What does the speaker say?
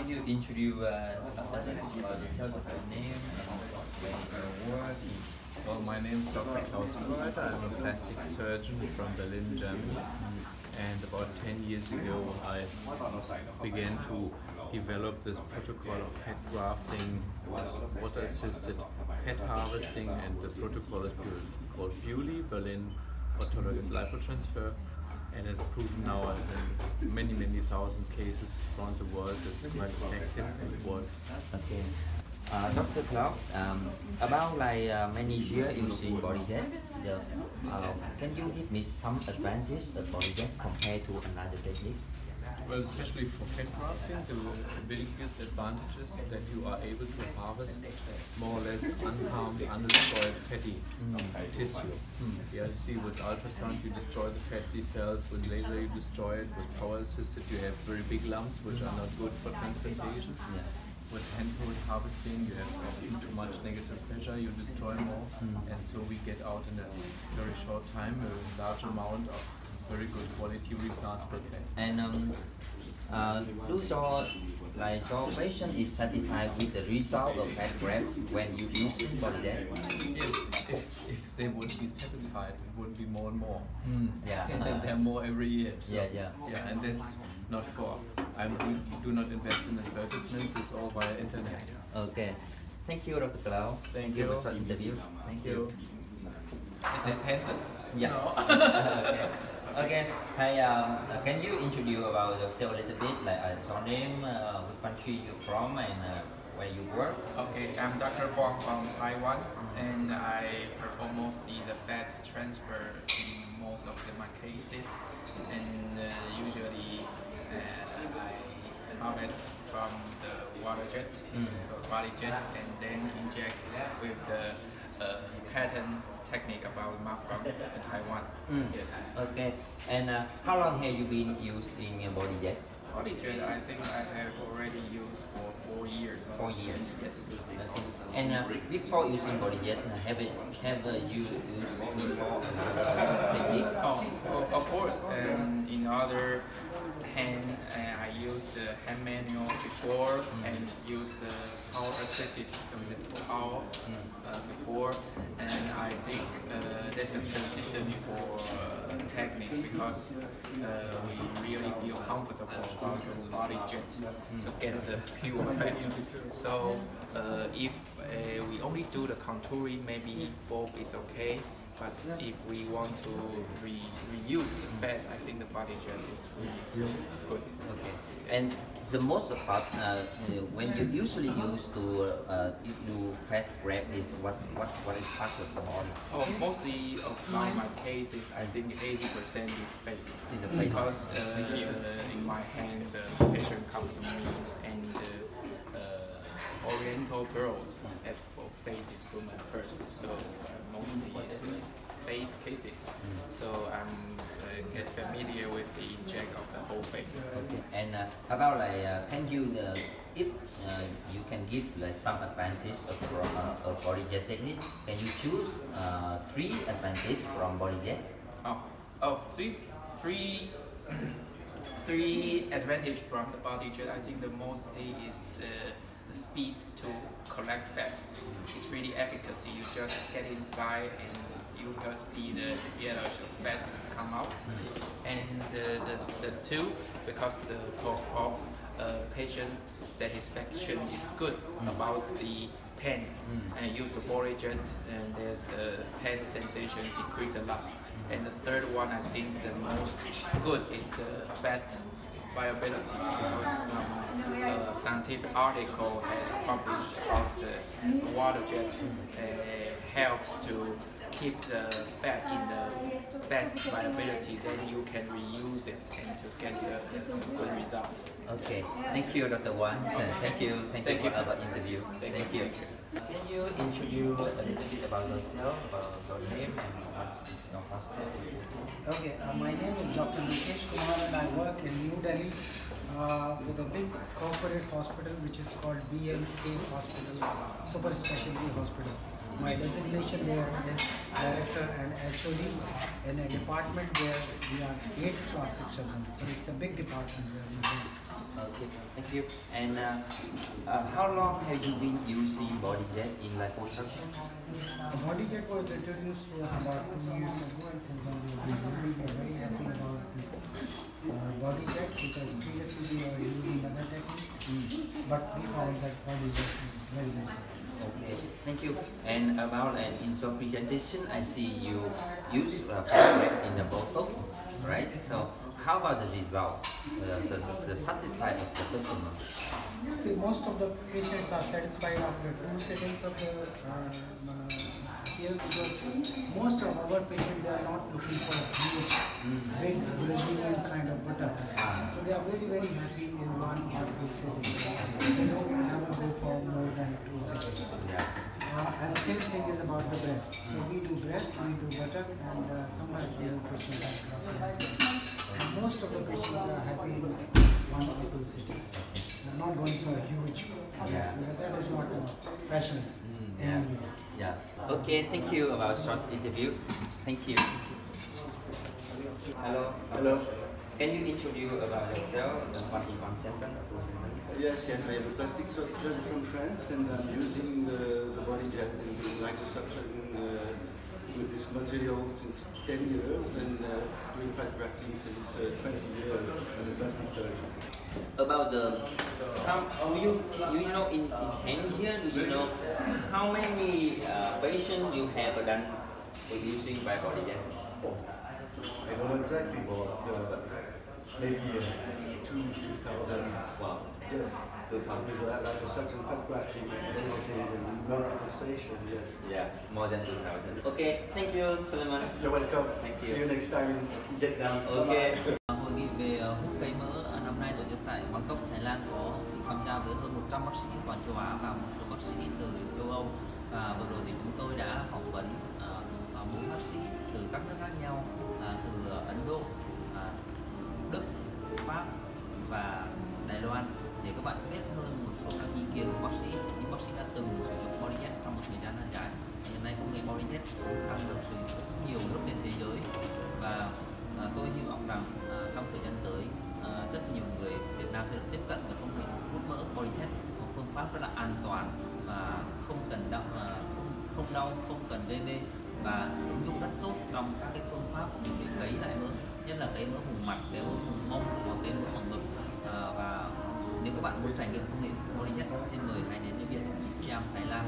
can you introduce about yourself, your name, and where you work? Well, my name is Dr. I'm a plastic surgeon from Berlin, Germany. And about 10 years ago, I began to develop this protocol of fat grafting with water-assisted fat harvesting, and the protocol is called BEAULY, Berlin Autologous Lipotransfer, and it's proven now in many thousand cases around the world that it's quite effective and it works. Okay. Dr. Clark, about like many years using body jet, can you give me some advantage of body jet compared to another technique? Well, especially for fat grafting, the biggest advantage is that you are able to harvest more or less unharmed, undestroyed fatty tissue. Yeah, you see, with ultrasound you destroy the fatty cells, with laser you destroy it, with power assisted you have very big lumps which are not good for transplantation. Yeah. With hand-pulled harvesting, you have too much negative pressure, you destroy more, and so we get out in a very short time a large amount of very good quality replanted fat. And do your patient is satisfied with the result of fat graft when you use body jet? Yes, if they would be satisfied, it would be more and more. Yeah. And there are more every year. So, yeah. And that's not for. We do not invest in advertisements. It's all via internet. Okay. Thank you, Dr. Cloud. Thank you for the interview. Thank you. Is this handsome? Yeah. No. Okay. Hey, can you introduce about yourself a little bit, like your name, which country you're from, and where you work? Okay, I'm Dr. Huang from Taiwan, and I perform mostly the fat transfer in most of my cases, and usually I harvest from the water jet, body jet, and then inject with the pattern technique about Marriot in Taiwan. Yes. Okay. And how long have you been using body jet? Body jet, I think I have already used for 4 years. 4 years. Yes. Okay. And before using body jet, have you used before another technique? Oh, of course. And in other hand, I used the hand manual before, and used the power assisted with power before. And I think that's a transition for technique, because we really feel comfortable about the body jet to get the pure fat. So if we only do the contouring, maybe both is okay. But if we want to reuse the fat, I think the body jet is really good. Okay. And the most part when you usually use to do fat graft is what is part of the body? Oh, mostly of my cases, I think 80% is face. Because in my hand, the patient comes to me, and Oriental girls ask for face improvement first, so mostly it's the face cases. So I'm get familiar with the inject of the whole face. Okay. And about can you if you can give some advantage of body jet technique, can you choose 3 advantages from body jet? Three advantage from the body jet. I think the mostly is the speed to collect fat. It's really efficacy. You just get inside and you can see the yellowish fat come out. And the 2, because the post-op patient satisfaction is good about the pain, and use the body jet, and there's pain sensation decrease a lot. And the 3rd one, I think the most good is the fat viability, because scientific article has published about the water jet helps to keep the fat in the best viability, then you can reuse it and to get a good result. Okay, thank you, Dr. Wang. Thank you for our interview. Thank you. Can you introduce a little bit about yourself, about your name, and what is your hospital? Okay, my name is Dr. Nikesh Kumar, and I work in New Delhi with a big corporate hospital which is called VMK Hospital, Super Specialty Hospital. My designation there is director and HOD in a department where we are 8 plastic surgeons. So it's a big department where we work. Okay, thank you. And how long have you been using bodyjet in liposuction? The bodyjet was introduced to us about 2 years ago, and since then we have been using. We are very happy about this bodyjet because previously we were using other techniques, but we found that bodyjet is very good. Okay, thank you. And about in your presentation, I see you use fabric in the bottle, right? So how about the result? The satisfied of the customer? See, most of the patients are satisfied after 2 settings of the here because most of our patients they are not looking for huge, big Brazilian kind of buttocks. So they are very, very happy in 1 or 2 settings. They don't never go for more than 2 settings. And the same thing is about the breast. So we do breast, we do buttock, and sometimes we do facial background. And most of the patients are happy in 1 or 2 settings. They're not going for a huge breast because that is not a fashion. Yeah. Okay, thank you about short interview. Thank you. Hello. Hello. Can you introduce about yourself in 1 sentence or 2 sentences? Yes, I am a plastic surgeon from France, and I'm using the bodyjet and doing liposuction with this material since 10 years, and doing fat grafting since 20 years as a plastic surgeon. About the you know in here, do you know how many patients you have done for using by bodyjet? I don't know exactly, but maybe 2,000. Wow. Yes. 2,000. With liposuction, fat grafting, and multiple stations, yes. Yeah, more than 2,000. Okay, thank you, Suleiman. You're welcome. Thank you. See you next time in Vietnam. Okay. Bye-bye. Hội nghị về hút cấy mỡ năm nay tổ chức tại Bangkok, Thái Lan có sự tham gia với hơn 100 bác sĩ toàn châu Á và một số bác sĩ từ châu Âu. Và vừa rồi thì chúng tôi đã phỏng vấn 4 bác sĩ từ các nước khác nhau, từ Ấn Độ, Đức, Pháp và Đài Loan, để các bạn biết hơn một số các ý kiến của bác sĩ. Những bác sĩ đã từng sử dụng bodyjet trong một thời gian dài. Hiện nay công nghệ bodyjet cũng đang được sử dụng rất nhiều nước trên thế giới, và tôi hy vọng rằng trong thời gian tới rất nhiều người Việt Nam sẽ được tiếp cận với công nghệ hút mỡ bodyjet, một phương pháp rất là an toàn và không cần không đau, không cần gây mê, và ứng dụng rất tốt trong các cái phương pháp dùng để cấy lại mỡ, nhất là cấy mỡ vùng mặt, cấy mỡ vùng mông hoặc cấy mỡ bằng ngực. Và nếu các bạn muốn trải nghiệm công nghệ bodyjet, xin mời hãy đến với Viện Siam Thailand.